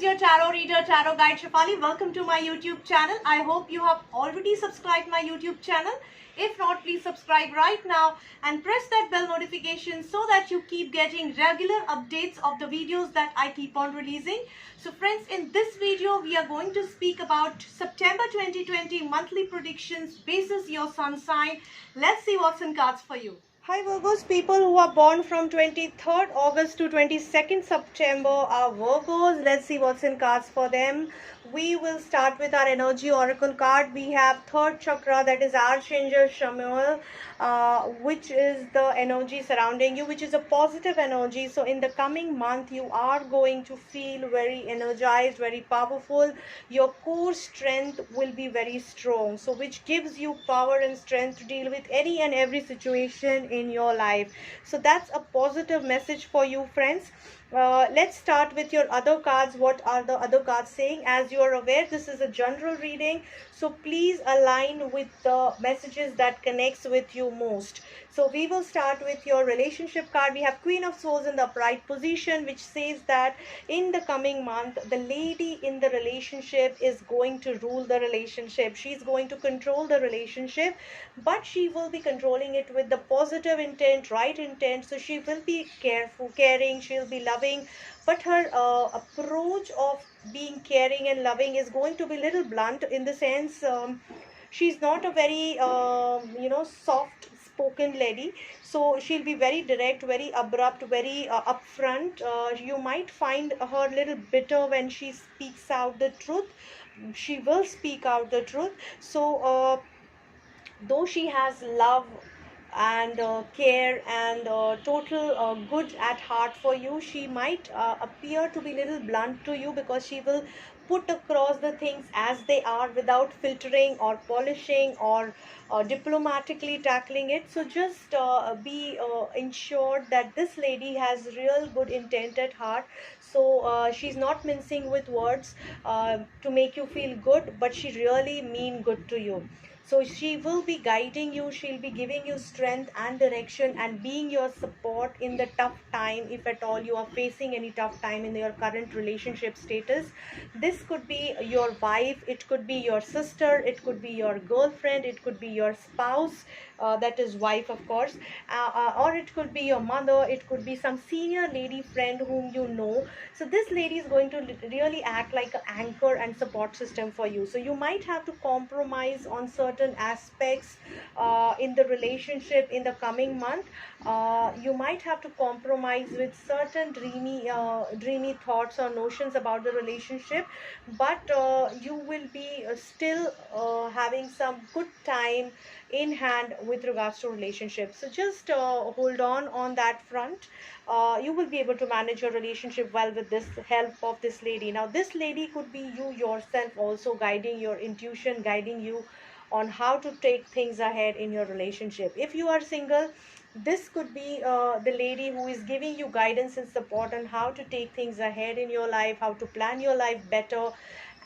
is your tarot reader, tarot guide Shefali. Welcome to my YouTube channel. I hope you have already subscribed my YouTube channel. If not, please subscribe right now and press that bell notification so that you keep getting regular updates of the videos that I keep on releasing. So friends, in this video, we are going to speak about September 2020 monthly predictions basis your sun sign. Let's see what's in cards for you. Hi Virgos, people who are born from 23rd August to 22nd September are Virgos. Let's see what's in cards for them. We will start with our energy oracle card. We have third chakra, that is Archangel Chamuel, which is the energy surrounding you, which is a positive energy. So in the coming month, you are going to feel very energized, very powerful. Your core strength will be very strong, so which gives you power and strength to deal with any and every situation in your life. So that's a positive message for you, friends. Let's start with your other cards. What are the other cards saying? As you are aware, this is a general reading, so please align with the messages that connects with you most. So we will start with your relationship card. We have Queen of Swords in the upright position, which says that in the coming month, the lady in the relationship is going to rule the relationship. She's going to control the relationship, but she will be controlling it with the positive intent, right intent. So she will be careful, caring, she'll be loving, but her approach of being caring and loving is going to be little blunt, in the sense she's not a very soft spoken lady. So she'll be very direct, very abrupt, very upfront. You might find her little bitter when she speaks out the truth. She will speak out the truth. So though she has love and care and total good at heart for you, she might appear to be little blunt to you, because she will put across the things as they are without filtering or polishing or diplomatically tackling it. So just be ensured that this lady has real good intent at heart. So she's not mincing with words to make you feel good, but she really mean good to you. So she will be guiding you, she'll be giving you strength and direction and being your support in the tough time, if at all you are facing any tough time in your current relationship status. This could be your wife, it could be your sister, it could be your girlfriend, it could be your spouse, that is wife of course, or it could be your mother, it could be some senior lady friend whom you know. So this lady is going to really act like an anchor and support system for you. So you might have to compromise on certain aspects in the relationship in the coming month. You might have to compromise with certain dreamy thoughts or notions about the relationship, but you will be still having some good time in hand with regards to relationships. So just hold on that front. You will be able to manage your relationship well with this help of this lady. Now this lady could be you yourself also, guiding your intuition, guiding you on how to take things ahead in your relationship. If you are single, this could be the lady who is giving you guidance and support on how to take things ahead in your life, how to plan your life better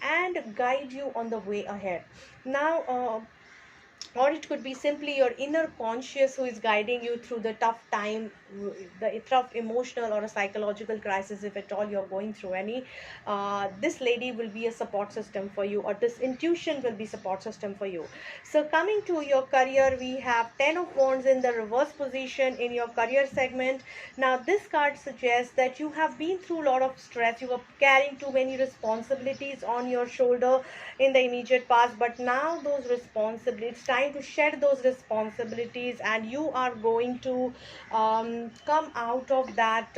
and guide you on the way ahead. Now or it could be simply your inner conscious who is guiding you through the tough time, the tough emotional or a psychological crisis, if at all you're going through any. This lady will be a support system for you, or this intuition will be support system for you. So coming to your career, we have 10 of wands in the reverse position in your career segment. Now this card suggests that you have been through a lot of stress, you were carrying too many responsibilities on your shoulder in the immediate past, but now those responsibilities, time to shed those responsibilities, and you are going to come out of that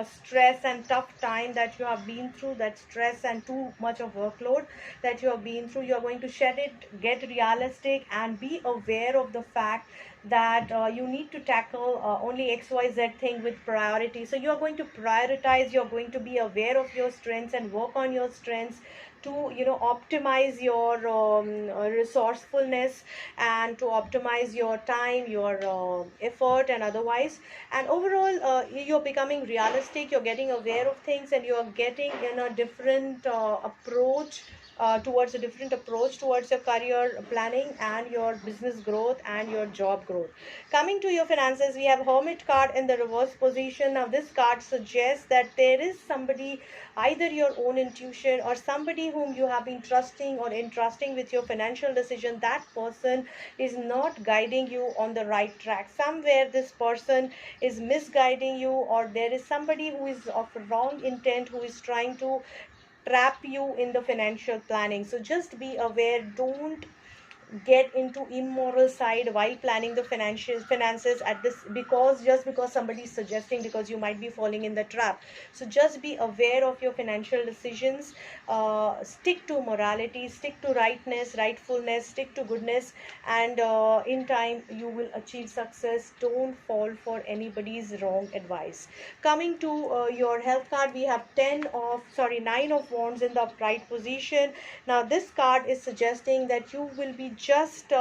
stress and tough time that you have been through, that stress and too much of workload that you have been through. You are going to shed it, get realistic and be aware of the fact that you need to tackle only XYZ thing with priority. So you are going to prioritize, you are going to be aware of your strengths and work on your strengths to optimize your resourcefulness, and to optimize your time, your effort and otherwise. And overall you're becoming realistic, you're getting aware of things, and you're getting in a different approach towards a different approach towards your career planning and your business growth and your job growth. Coming to your finances, we have Hermit card in the reverse position. Now this card suggests that there is somebody, either your own intuition or somebody whom you have been trusting or entrusting with your financial decision. That person is not guiding you on the right track. Somewhere this person is misguiding you, or there is somebody who is of wrong intent, who is trying to trap you in the financial planning. So just be aware, don't get into immoral side while planning the financial finances at this, because just because somebody is suggesting, because you might be falling in the trap. So just be aware of your financial decisions. Stick to morality, stick to rightfulness, stick to goodness, and in time you will achieve success. Don't fall for anybody's wrong advice. Coming to your health card, we have 9 of wands in the upright position. Now this card is suggesting that you will be just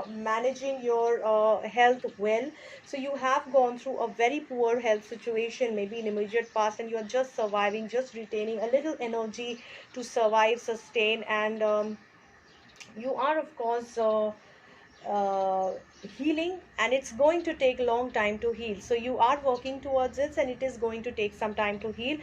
managing your health well. So you have gone through a very poor health situation, maybe in immediate past, and you are just surviving, just retaining a little energy to survive, sustain, and you are of course uh, healing, and it's going to take long time to heal. So you are working towards it, and it is going to take some time to heal.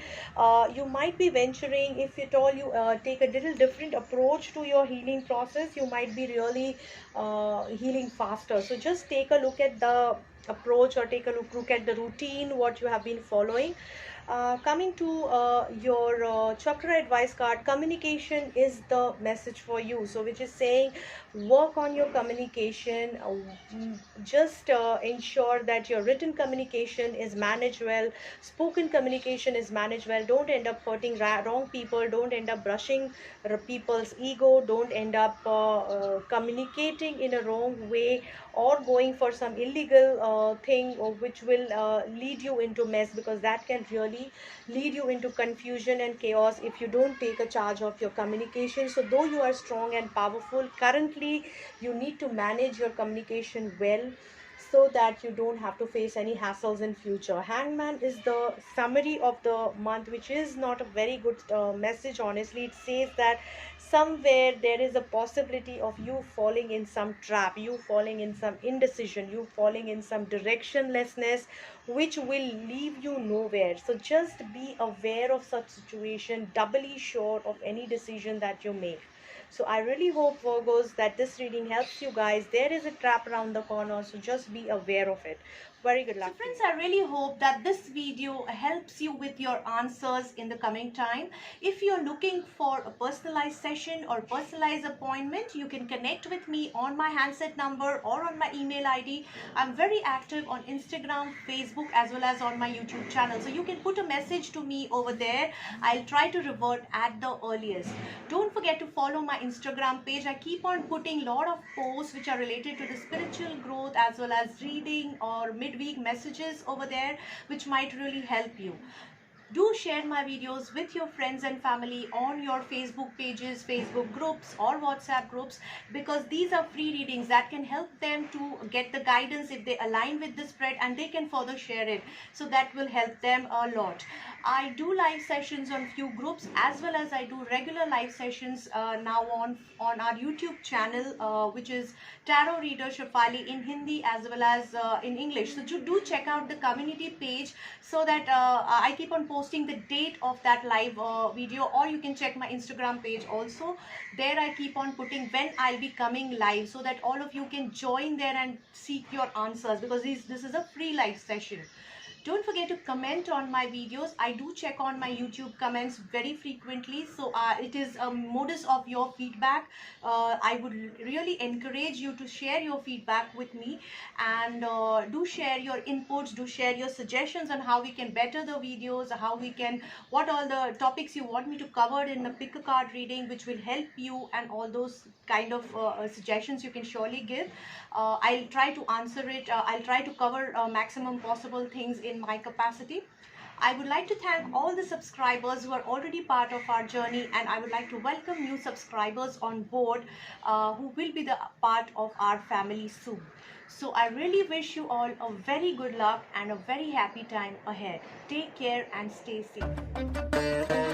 You might be venturing, if at all you take a little different approach to your healing process, you might be really healing faster. So just take a look at the approach, or take a look at the routine what you have been following. Coming to your chakra advice card, communication is the message for you. So which is saying, work on your communication. Just ensure that your written communication is managed well, spoken communication is managed well. Don't end up hurting wrong people, don't end up brushing people's ego, don't end up communicating in a wrong way, or going for some illegal thing, or which will lead you into mess, because that can really lead you into confusion and chaos if you don't take a charge of your communication. So though you are strong and powerful currently, you need to manage your communication well, so that you don't have to face any hassles in future. Hangman is the summary of the month, which is not a very good message. Honestly, it says that somewhere there is a possibility of you falling in some trap, you falling in some indecision, you falling in some directionlessness, which will leave you nowhere. So just be aware of such situation, doubly sure of any decision that you make. So I really hope, Virgos, that this reading helps you guys. There is a trap around the corner, so just be aware of it. Very good luck. So friends, I really hope that this video helps you with your answers in the coming time. If you're looking for a personalized session or personalized appointment, you can connect with me on my handset number or on my email ID. I'm very active on Instagram, Facebook, as well as on my YouTube channel. So you can put a message to me over there. I'll try to revert at the earliest. Don't forget to follow my Instagram page. I keep on putting a lot of posts which are related to the spiritual growth, as well as reading or midweek messages over there, which might really help you. Do share my videos with your friends and family on your Facebook pages, Facebook groups, or WhatsApp groups, because these are free readings that can help them to get the guidance if they align with the spread, and they can further share it. So that will help them a lot. I do live sessions on few groups, as well as I do regular live sessions now on our YouTube channel, which is Tarot Reader Shefali, in Hindi as well as in English. So do check out the community page, so that I keep on posting the date of that live video, or you can check my Instagram page also. There I keep on putting when I'll be coming live, so that all of you can join there and seek your answers, because this is a free live session. Don't forget to comment on my videos. I do check on my YouTube comments very frequently. So it is a modus of your feedback. I would really encourage you to share your feedback with me, and do share your inputs, do share your suggestions on how we can better the videos, what all the topics you want me to cover in the pick a card reading, which will help you, and all those kind of suggestions you can surely give. I'll try to answer it. I'll try to cover maximum possible things in my capacity. I would like to thank all the subscribers who are already part of our journey, and I would like to welcome new subscribers on board who will be the part of our family soon. So I really wish you all a very good luck and a very happy time ahead. Take care and stay safe.